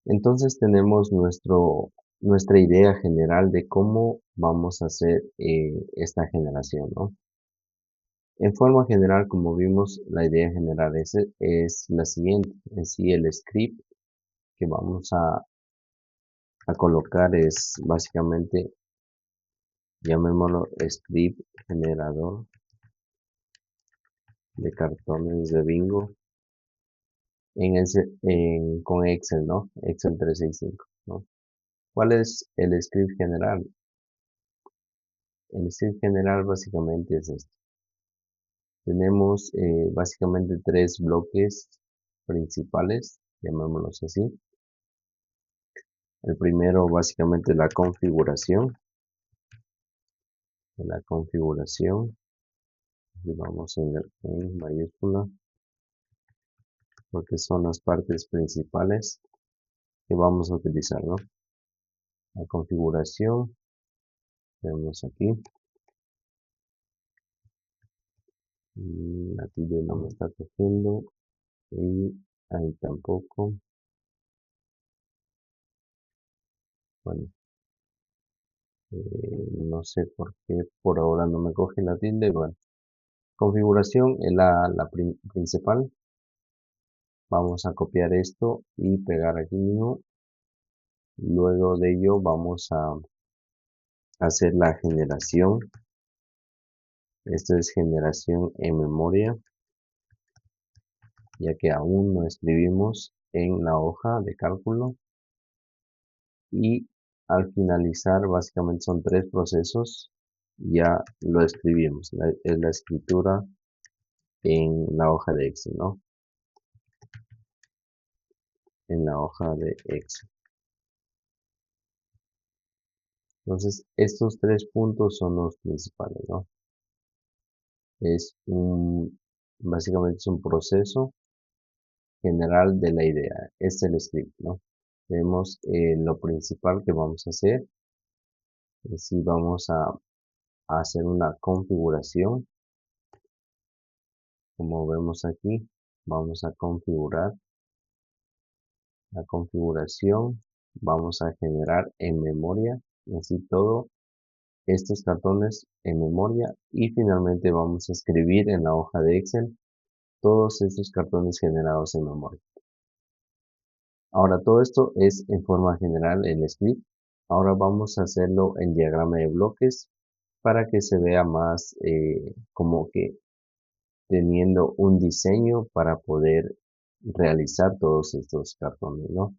Entonces tenemos nuestra idea general de cómo vamos a hacer esta generación, ¿no? En forma general, como vimos, la idea general es la siguiente. En sí, el script que vamos a colocar es básicamente, llamémoslo script generador de cartones de bingo con Excel, ¿no? Excel 365, ¿no? ¿Cuál es el script general? El script general básicamente es esto. Tenemos básicamente tres bloques principales, llamémoslos así. El primero básicamente es la configuración. De la configuración, y vamos en mayúscula, porque son las partes principales que vamos a utilizar, ¿no? La configuración, tenemos aquí. La tilde no me está cogiendo. Y ahí tampoco. Bueno, no sé por qué por ahora no me coge la tilde. Bueno, configuración es la principal. Vamos a copiar esto y pegar aquí mismo. Luego de ello vamos a hacer la generación. Esto es generación en memoria, ya que aún no escribimos en la hoja de cálculo. Y al finalizar, básicamente son tres procesos. Ya lo escribimos. Es la escritura en la hoja de Excel, ¿no? En la hoja de Excel. Entonces, estos tres puntos son los principales, ¿no? Básicamente es un proceso general de la idea. Es el script, ¿no? Vemos lo principal que vamos a hacer. Si vamos a hacer una configuración, como vemos aquí, vamos a configurar la configuración, vamos a generar en memoria, así todo estos cartones en memoria y finalmente vamos a escribir en la hoja de Excel todos estos cartones generados en memoria. Ahora todo esto es en forma general el script. Ahora vamos a hacerlo en diagrama de bloques para que se vea más como que teniendo un diseño para poder realizar todos estos cartones, ¿no?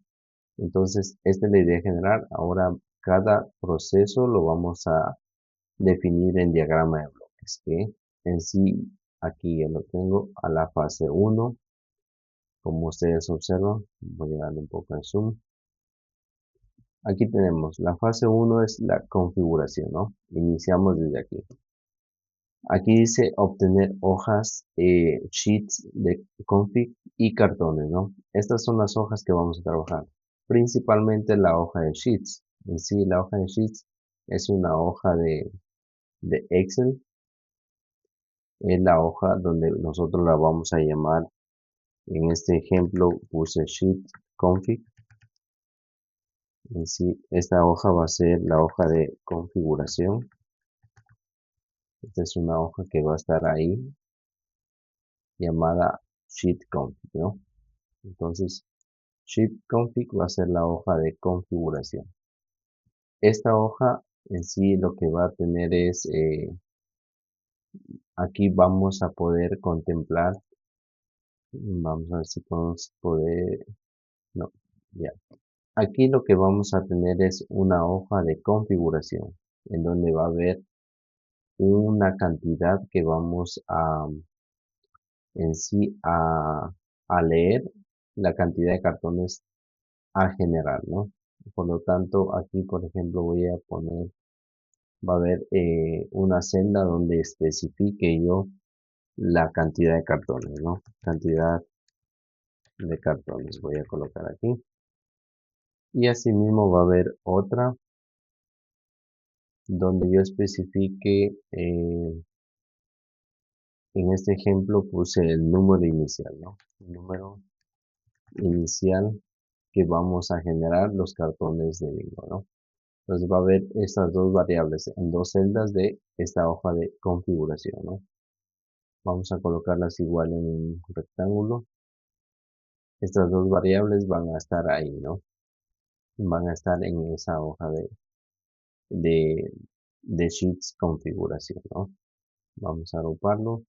Entonces, esta es la idea general. Ahora, cada proceso lo vamos a definir en diagrama de bloques, que en sí, aquí ya lo tengo a la fase 1. Como ustedes observan, voy a darle un poco de zoom. Aquí tenemos, la fase 1 es la configuración, ¿no? Iniciamos desde aquí. Aquí dice obtener hojas, sheets de config y cartones, ¿no? Estas son las hojas que vamos a trabajar. Principalmente la hoja de sheets. En sí, la hoja de sheets es una hoja de Excel. Es la hoja donde nosotros la vamos a llamar. En este ejemplo puse sheet config. En sí, esta hoja va a ser la hoja de configuración. Esta es una hoja que va a estar ahí llamada sheet config, ¿no? Entonces, sheet config va a ser la hoja de configuración. Esta hoja en sí lo que va a tener es, aquí vamos a poder contemplar, vamos a ver si podemos poder, no, ya. Aquí lo que vamos a tener es una hoja de configuración, en donde va a haber una cantidad que vamos en sí a leer, la cantidad de cartones a generar, ¿no? Por lo tanto, aquí, por ejemplo, voy a poner, va a haber una celda donde especifique yo la cantidad de cartones, ¿no? Cantidad de cartones voy a colocar aquí. Y asimismo va a haber otra donde yo especifique, en este ejemplo puse el número inicial, ¿no? El número inicial que vamos a generar los cartones de bingo, ¿no? Entonces va a haber estas dos variables en dos celdas de esta hoja de configuración, ¿no? Vamos a colocarlas igual en un rectángulo. Estas dos variables van a estar ahí, ¿no? Van a estar en esa hoja de, de Sheets configuración, ¿no? Vamos a agruparlo.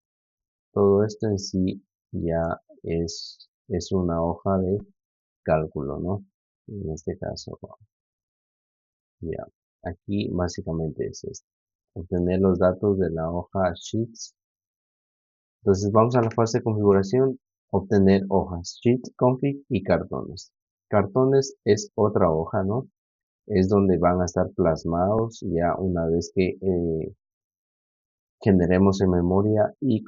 Todo esto en sí ya es una hoja de cálculo, ¿no? En este caso, ya. Aquí básicamente es esto. Obtener los datos de la hoja Sheets. Entonces vamos a la fase de configuración, obtener hojas Sheet Config y cartones. Cartones es otra hoja, ¿no? Es donde van a estar plasmados ya una vez que generemos en memoria y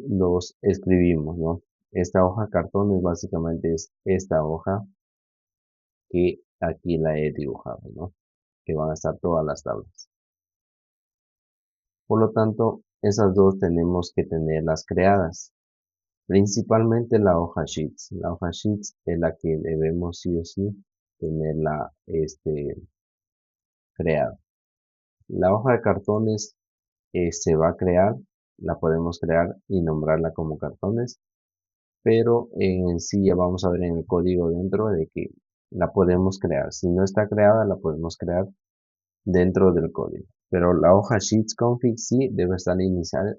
los escribimos, ¿no? Esta hoja cartones básicamente es esta hoja que aquí la he dibujado, ¿no? Que van a estar todas las tablas. Por lo tanto, esas dos tenemos que tenerlas creadas. Principalmente la hoja Sheets. La hoja Sheets es la que debemos sí o sí tenerla creada. La hoja de cartones se va a crear, la podemos crear y nombrarla como cartones, pero en sí ya vamos a ver en el código dentro de que la podemos crear. Si no está creada, la podemos crear dentro del código. Pero la hoja Sheets Config sí debe estar inicial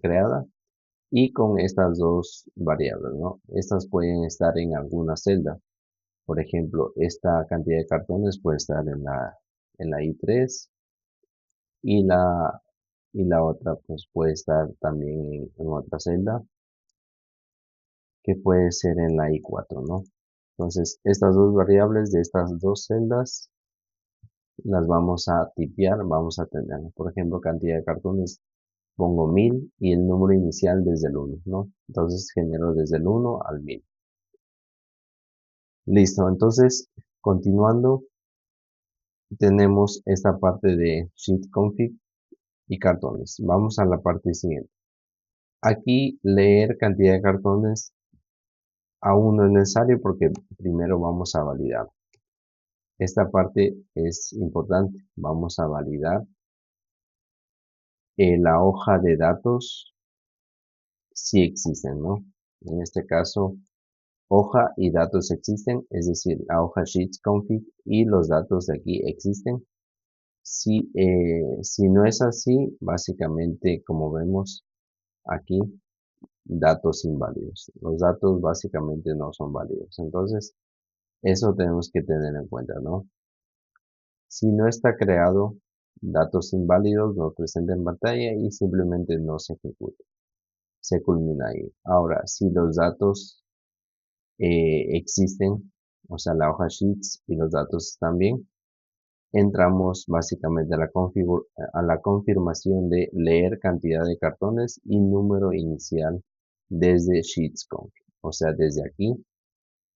creada y con estas dos variables, ¿no? Estas pueden estar en alguna celda. Por ejemplo, esta cantidad de cartones puede estar en la I3 y la otra pues puede estar también en otra celda que puede ser en la I4, ¿no? Entonces, estas dos variables de estas dos celdas las vamos a tipear, vamos a tener, por ejemplo, cantidad de cartones, pongo 1000 y el número inicial desde el 1, ¿no? Entonces genero desde el 1 al 1000. Listo, entonces, continuando, tenemos esta parte de sheet config y cartones. Vamos a la parte siguiente. Aquí leer cantidad de cartones aún no es necesario porque primero vamos a validar. Esta parte es importante. Vamos a validar la hoja de datos si existen, ¿no? En este caso, hoja y datos existen, es decir, la hoja sheets config y los datos de aquí existen. Si no es así, básicamente, como vemos aquí, datos inválidos. Los datos básicamente no son válidos. Entonces, eso tenemos que tener en cuenta, ¿no? Si no está creado, datos inválidos nos presenta en pantalla y simplemente no se ejecuta. Se culmina ahí. Ahora, si los datos existen, o sea, la hoja sheets y los datos están bien, entramos básicamente a la confirmación de leer cantidad de cartones y número inicial desde sheets.conf. O sea, desde aquí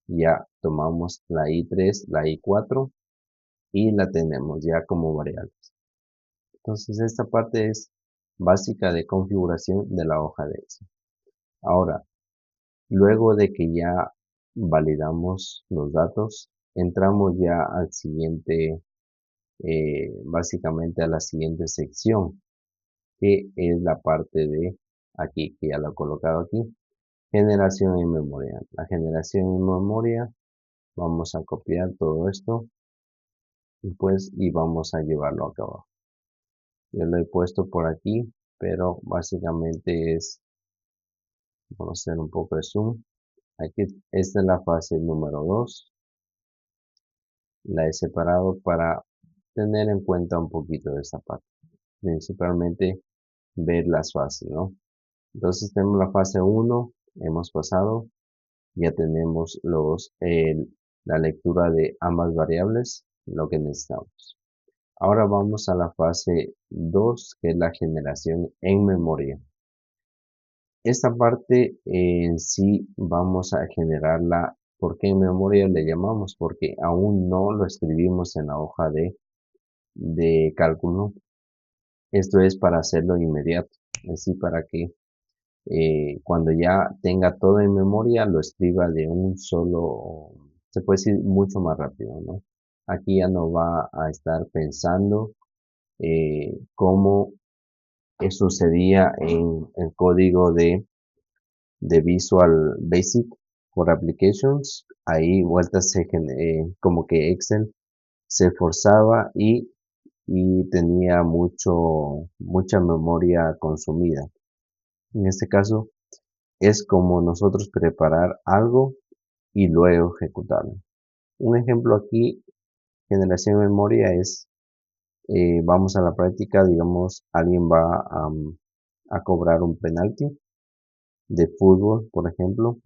ya tomamos la I3, la I4 y la tenemos ya como variables. Entonces esta parte es básica de configuración de la hoja de Excel. Ahora, luego de que ya validamos los datos, entramos ya al siguiente, básicamente a la siguiente sección, que es la parte de aquí, que ya lo he colocado aquí, generación en memoria. La generación en memoria, vamos a copiar todo esto y vamos a llevarlo acá abajo. Yo lo he puesto por aquí, pero básicamente vamos a hacer un poco de zoom. Aquí, esta es la fase número 2. La he separado para tener en cuenta un poquito de esta parte. Principalmente ver las fases, ¿no? Entonces tenemos la fase 1, hemos pasado, ya tenemos la lectura de ambas variables, lo que necesitamos. Ahora vamos a la fase 2, que es la generación en memoria. Esta parte en sí vamos a generarla. ¿Por qué en memoria le llamamos? Porque aún no lo escribimos en la hoja de cálculo. Esto es para hacerlo inmediato, así para que cuando ya tenga todo en memoria lo escriba de un solo se puede decir mucho más rápido, ¿no? Aquí ya no va a estar pensando cómo sucedía en el código de Visual Basic for Applications. Ahí vueltas como que Excel se esforzaba y tenía mucha memoria consumida. En este caso es como nosotros preparar algo y luego ejecutarlo. Un ejemplo aquí, generación de memoria es, vamos a la práctica, digamos, alguien va a cobrar un penalti de fútbol, por ejemplo,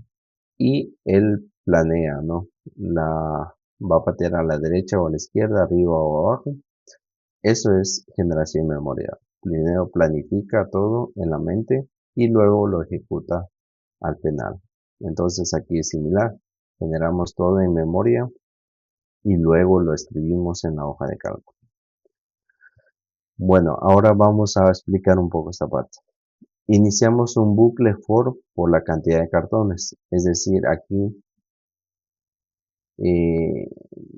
y él planea, ¿no? Va a patear a la derecha o a la izquierda, arriba o abajo. Eso es generación de memoria. Primero planifica todo en la mente y luego lo ejecuta al penal. Entonces aquí es similar. Generamos todo en memoria y luego lo escribimos en la hoja de cálculo. Bueno, ahora vamos a explicar un poco esta parte. Iniciamos un bucle for por la cantidad de cartones. Es decir, aquí eh,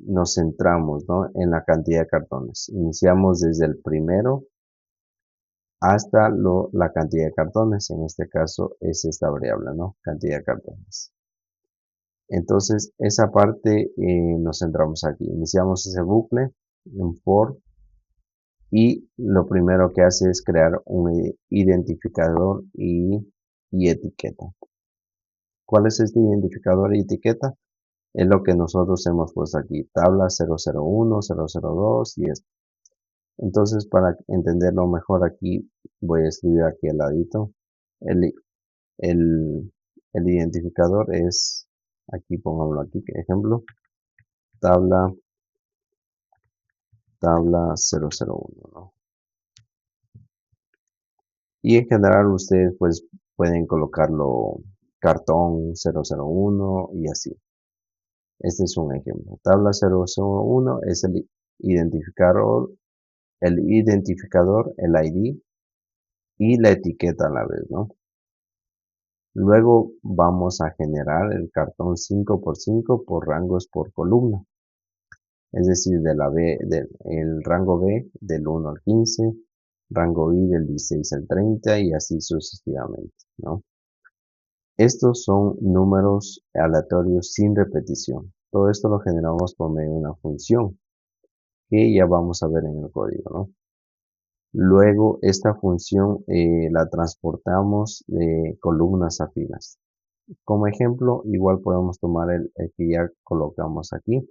nos centramos, ¿no?, en la cantidad de cartones. Iniciamos desde el primero hasta la cantidad de cartones. En este caso es esta variable, ¿no? Cantidad de cartones. Entonces, esa parte nos centramos aquí. Iniciamos ese bucle en for y lo primero que hace es crear un identificador y etiqueta. ¿Cuál es este identificador y etiqueta? Es lo que nosotros hemos puesto aquí, tabla 001, 002 y esto. Entonces, para entenderlo mejor aquí, voy a escribir aquí al ladito. El, el, el identificador es, aquí pongámoslo aquí, ejemplo, tabla, tabla 001, ¿no? Y en general ustedes pues pueden colocarlo cartón 001 y así. Este es un ejemplo. Tabla 001 es el identificador, el ID y la etiqueta a la vez, ¿no? Luego vamos a generar el cartón 5x5 por rangos por columna. Es decir, el rango B del 1 al 15, rango I del 16 al 30 y así sucesivamente, ¿no? Estos son números aleatorios sin repetición. Todo esto lo generamos por medio de una función que ya vamos a ver en el código, ¿no? Luego esta función la transportamos de columnas a filas. Como ejemplo, igual podemos tomar el que ya colocamos aquí.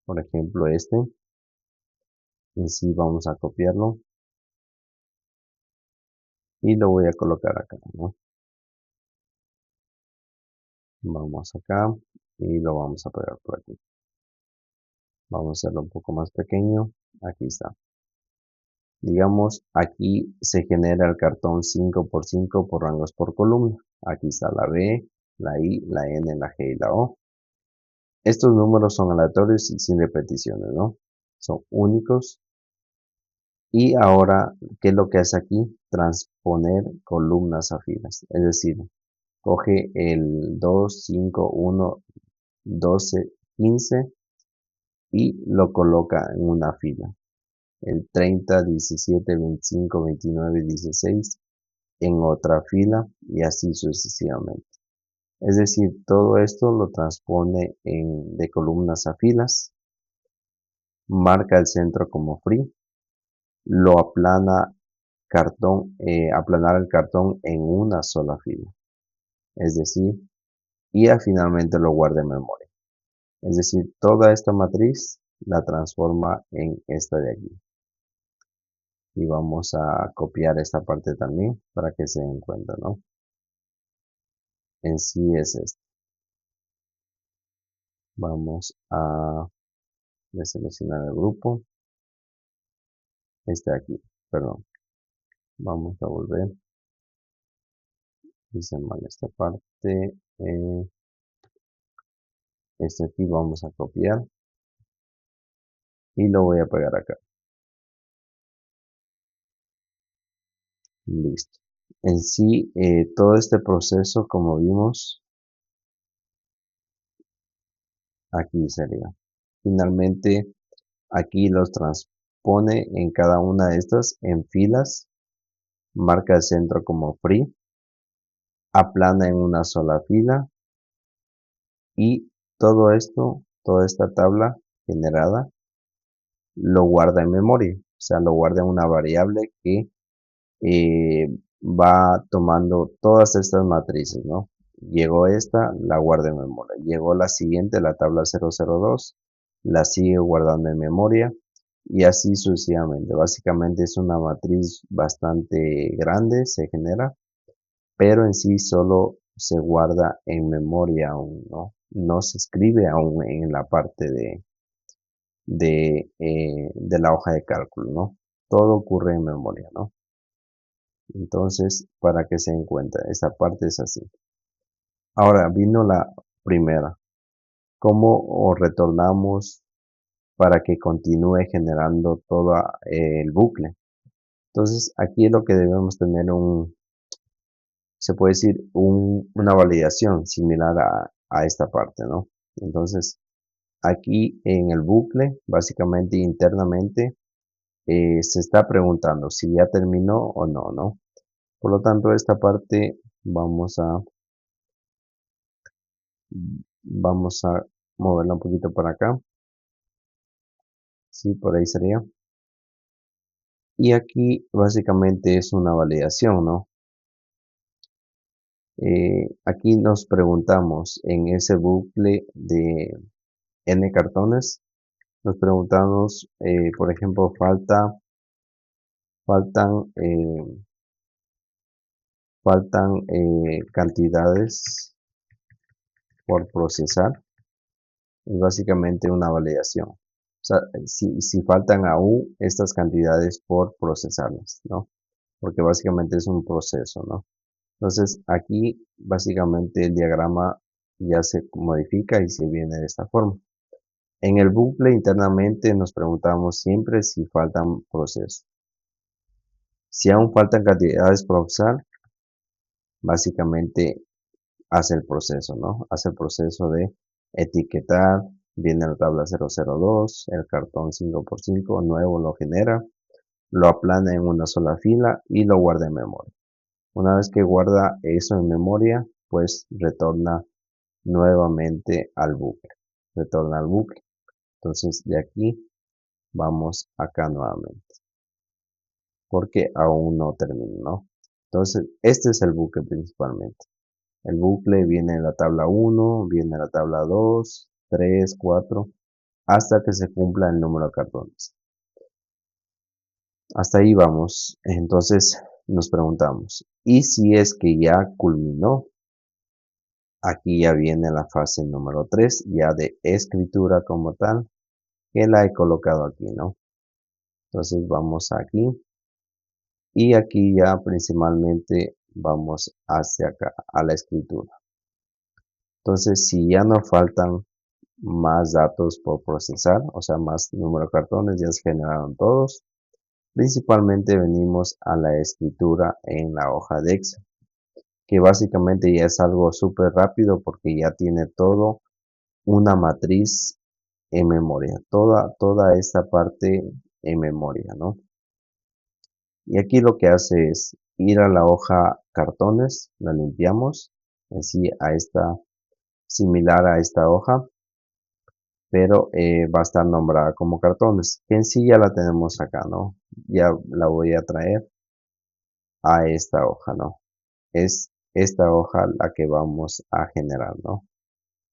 Por ejemplo, este. En sí vamos a copiarlo y lo voy a colocar acá, ¿no? Vamos acá y lo vamos a pegar por aquí. Vamos a hacerlo un poco más pequeño. Aquí está. Digamos, aquí se genera el cartón 5x5 por rangos por columna. Aquí está la B, la I, la N, la G y la O. Estos números son aleatorios y sin repeticiones, ¿no? Son únicos. Y ahora, ¿qué es lo que hace aquí? Transponer columnas a filas. Es decir, coge el 2, 5, 1, 12, 15 y lo coloca en una fila. El 30, 17, 25, 29, 16 en otra fila y así sucesivamente. Es decir, todo esto lo transpone de columnas a filas, marca el centro como free, lo aplanar el cartón en una sola fila. Es decir, y finalmente lo guarda en memoria. Es decir, toda esta matriz la transforma en esta de aquí. Y vamos a copiar esta parte también para que se den cuenta, ¿no? En sí es esto. Vamos a deseleccionar el grupo. Este de aquí, perdón. Vamos a volver. Hice mal esta parte. Este aquí vamos a copiar. Y lo voy a pegar acá. Listo. En sí, todo este proceso, como vimos, aquí sería. Finalmente, aquí los transpone en cada una de estas en filas, marca el centro como free, aplana en una sola fila y todo esto, toda esta tabla generada, lo guarda en memoria, o sea, lo guarda en una variable que va tomando todas estas matrices, ¿no? Llegó esta, la guarda en memoria. Llegó la siguiente, la tabla 002, la sigue guardando en memoria y así sucesivamente. Básicamente es una matriz bastante grande, se genera, pero en sí solo se guarda en memoria aún, ¿no? No se escribe aún en la parte de la hoja de cálculo, ¿no? Todo ocurre en memoria, ¿no? Entonces, para que se den cuenta, esta parte es así. Ahora vino la primera. ¿Cómo retornamos para que continúe generando todo el bucle? Entonces, aquí es lo que debemos tener se puede decir, una validación similar a esta parte, ¿no? Entonces, aquí en el bucle, básicamente internamente, se está preguntando si ya terminó o no, ¿no? Por lo tanto, esta parte vamos a moverla un poquito para acá. Sí, por ahí sería. Y aquí básicamente es una validación, ¿no? Aquí nos preguntamos en ese bucle de n cartones, nos preguntamos, por ejemplo, faltan, cantidades por procesar. Es básicamente una validación. O sea, si faltan aún estas cantidades por procesarlas, ¿no? Porque básicamente es un proceso, ¿no? Entonces aquí básicamente el diagrama ya se modifica y se viene de esta forma. En el bucle internamente nos preguntamos siempre si faltan procesos. Si aún faltan cantidades por procesar, básicamente hace el proceso, ¿no? Hace el proceso de etiquetar, viene la tabla 002, el cartón 5x5 nuevo lo genera, lo aplana en una sola fila y lo guarda en memoria. Una vez que guarda eso en memoria, pues retorna nuevamente al bucle. Retorna al bucle. Entonces de aquí vamos acá nuevamente. Porque aún no terminó, ¿no? Entonces este es el bucle principalmente. El bucle viene en la tabla 1, viene en la tabla 2, 3, 4, hasta que se cumpla el número de cartones. Hasta ahí vamos. Entonces nos preguntamos, ¿y si es que ya culminó? Aquí ya viene la fase número 3, ya de escritura como tal, que la he colocado aquí, ¿no? Entonces vamos aquí y aquí ya principalmente vamos hacia acá, a la escritura. Entonces, si ya no faltan más datos por procesar, o sea, más número de cartones, ya se generaron todos, principalmente venimos a la escritura en la hoja de Excel, que básicamente ya es algo súper rápido porque ya tiene todo una matriz en memoria, toda esta parte en memoria, ¿no? Y aquí lo que hace es ir a la hoja cartones, la limpiamos, así a esta, similar a esta hoja, pero va a estar nombrada como cartones, que en sí ya la tenemos acá, ¿no? Ya la voy a traer a esta hoja, ¿no? Es esta hoja la que vamos a generar, ¿no?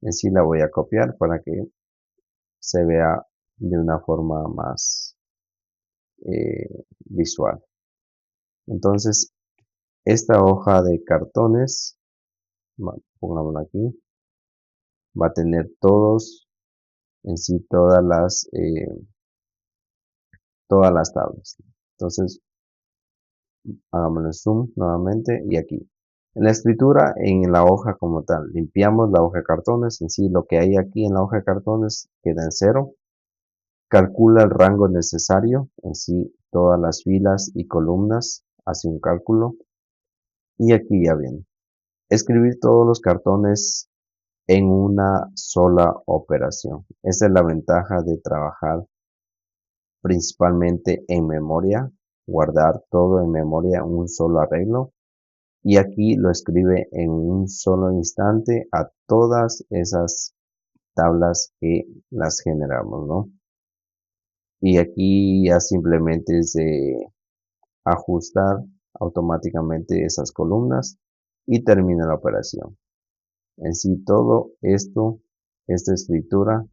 En sí la voy a copiar para que se vea de una forma más visual. Entonces, esta hoja de cartones, pongámosla aquí, va a tener todos, en sí todas las tablas. Entonces, hagámosle zoom nuevamente y aquí. En la escritura, en la hoja como tal, limpiamos la hoja de cartones, en sí lo que hay aquí en la hoja de cartones queda en cero. Calcula el rango necesario, en sí todas las filas y columnas, hace un cálculo. Y aquí ya viene. Escribir todos los cartones en una sola operación. Esa es la ventaja de trabajar principalmente en memoria, guardar todo en memoria, un solo arreglo. Y aquí lo escribe en un solo instante a todas esas tablas que las generamos, ¿no? Y aquí ya simplemente es de ajustar automáticamente esas columnas y termina la operación. En sí todo esto, esta escritura,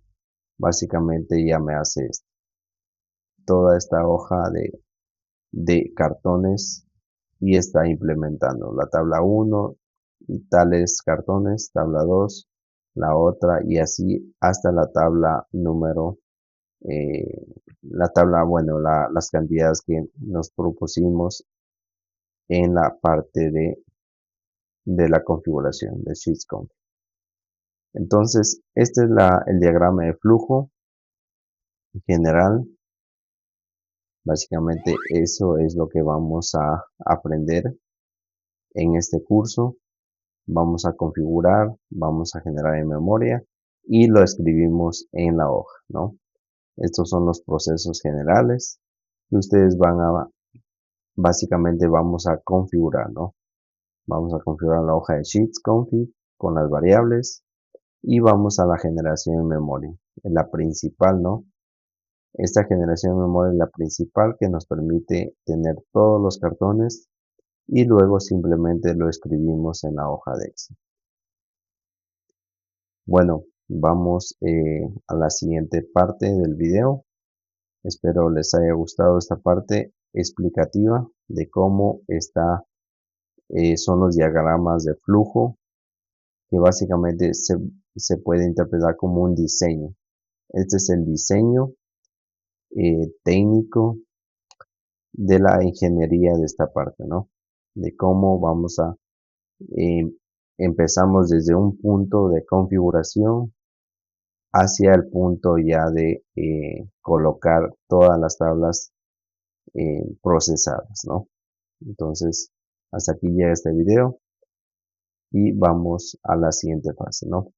básicamente ya me hace esto. Toda esta hoja de cartones y está implementando la tabla 1 y tales cartones, tabla 2, la otra y así hasta la tabla número, eh, la tabla, bueno, las cantidades que nos propusimos en la parte de la configuración de SheetsConf. Entonces, este es el diagrama de flujo general. Básicamente eso es lo que vamos a aprender en este curso. Vamos a configurar, vamos a generar en memoria y lo escribimos en la hoja, ¿no? Estos son los procesos generales que ustedes básicamente vamos a configurar, ¿no? Vamos a configurar la hoja de Sheets Config con las variables y vamos a la generación en memoria, en la principal, ¿no? Esta generación en memoria es la principal que nos permite tener todos los cartones y luego simplemente lo escribimos en la hoja de Excel. Bueno, vamos a la siguiente parte del video. Espero les haya gustado esta parte explicativa de cómo son los diagramas de flujo, que básicamente se puede interpretar como un diseño. Este es el diseño técnico de la ingeniería de esta parte, ¿no? De cómo vamos a eh, empezamos desde un punto de configuración hacia el punto ya de colocar todas las tablas procesadas, ¿no? Entonces, hasta aquí llega este video y vamos a la siguiente fase, ¿no?